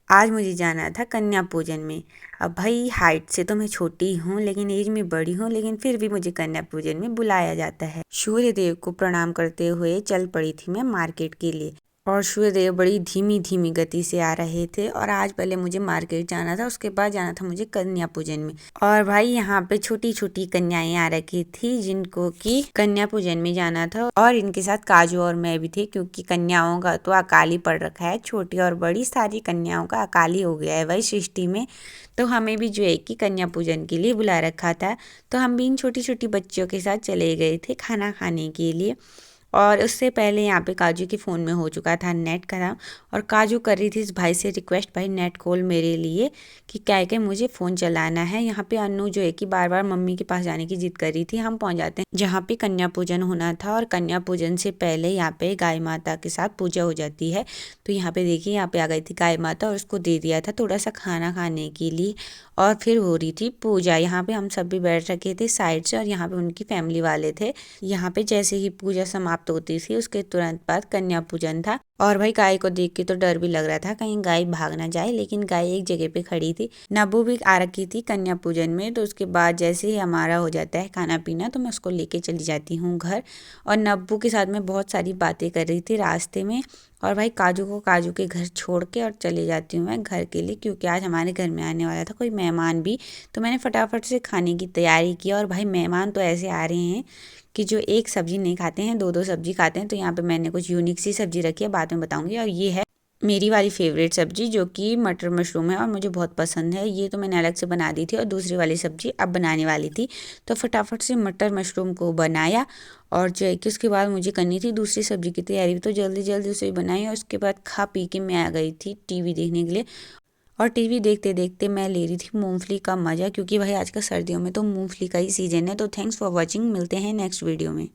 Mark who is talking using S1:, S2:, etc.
S1: आज मुझे जाना था कन्या पूजन में। अब भाई हाइट से तो मैं छोटी हूँ लेकिन एज में बड़ी हूँ, लेकिन फिर भी मुझे कन्या पूजन में बुलाया जाता है। सूर्य देव को प्रणाम करते हुए चल पड़ी थी मैं मार्केट के लिए। और सूर्य देव बड़ी धीमी धीमी गति से आ रहे थे। और आज पहले मुझे मार्केट जाना था, उसके बाद जाना था मुझे कन्या पूजन में। और भाई यहाँ पे छोटी छोटी कन्याएं आ रखी थी जिनको कि कन्या पूजन में जाना था। और इनके साथ काजू और मैं भी थी, क्योंकि कन्याओं का तो अकाली पड़ रखा है, छोटी और बड़ी सारी कन्याओं का अकाली हो गया है भाई सृष्टि में। तो हमें भी जो है कि कन्या पूजन के लिए बुला रखा था। तो हम भी इन छोटी छोटी बच्चियों के साथ चले गए थे खाना खाने के लिए। और उससे पहले यहाँ पे काजू के फ़ोन में हो चुका था नेट खराब। और काजू कर रही थी इस भाई से रिक्वेस्ट, भाई नेट खोल मेरे लिए, कि क्या है कि मुझे फ़ोन चलाना है। यहाँ पे अन्नू जो है कि बार बार मम्मी के पास जाने की जिद कर रही थी। हम पहुँच जाते हैं जहाँ पे कन्या पूजन होना था। और कन्या पूजन से पहले यहाँ पे गाय माता के साथ पूजा हो जाती है। तो यहाँ पे देखिए, यहाँ पे आ गई थी गाय माता और उसको दे दिया था थोड़ा सा खाना खाने के लिए। और फिर हो रही थी पूजा। यहाँ पे हम सब भी बैठ रखे थे साइड से, और यहाँ पे उनकी फैमिली वाले थे। यहाँ पे जैसे ही पूजा समाप्त होती थी उसके तुरंत बाद कन्या पूजन था। और भाई गाय को देख के तो डर भी लग रहा था कहीं गाय भाग ना जाए, लेकिन गाय एक जगह पे खड़ी थी। नब्बू भी आ रखी थी कन्या पूजन में। तो उसके बाद जैसे ही हमारा हो जाता है खाना पीना, तो मैं उसको लेके चली जाती हूँ घर। और नब्बू के साथ मैं बहुत सारी बातें कर रही थी रास्ते में। और भाई काजू को काजू के घर छोड़ के और चले जाती हूँ मैं घर के लिए, क्योंकि आज हमारे घर में आने वाला था कोई मेहमान भी। तो मैंने फटाफट से खाने की तैयारी की। और भाई मेहमान तो ऐसे आ रहे हैं कि जो एक सब्जी नहीं खाते हैं, दो दो सब्जी खाते हैं। तो यहाँ पे मैंने कुछ यूनिक सी सब्जी रखी है, बाद में बताऊंगी। और ये है मेरी वाली फेवरेट सब्जी, जो कि मटर मशरूम है और मुझे बहुत पसंद है। ये तो मैंने अलग से बना दी थी और दूसरी वाली सब्जी अब बनाने वाली थी। तो फटाफट से मटर मशरूम को बनाया। और जो है कि उसके बाद मुझे करनी थी दूसरी सब्जी की तैयारी, तो जल्दी जल्दी उसे बनाई। और उसके बाद खा पी के मैं आ गई थी टीवी देखने के लिए। और टीवी देखते देखते मैं ले रही थी मूंगफली का मज़ा, क्योंकि भाई आजकल सर्दियों में तो मूंगफली का ही सीजन है। तो थैंक्स फॉर वॉचिंग, मिलते हैं नेक्स्ट वीडियो में।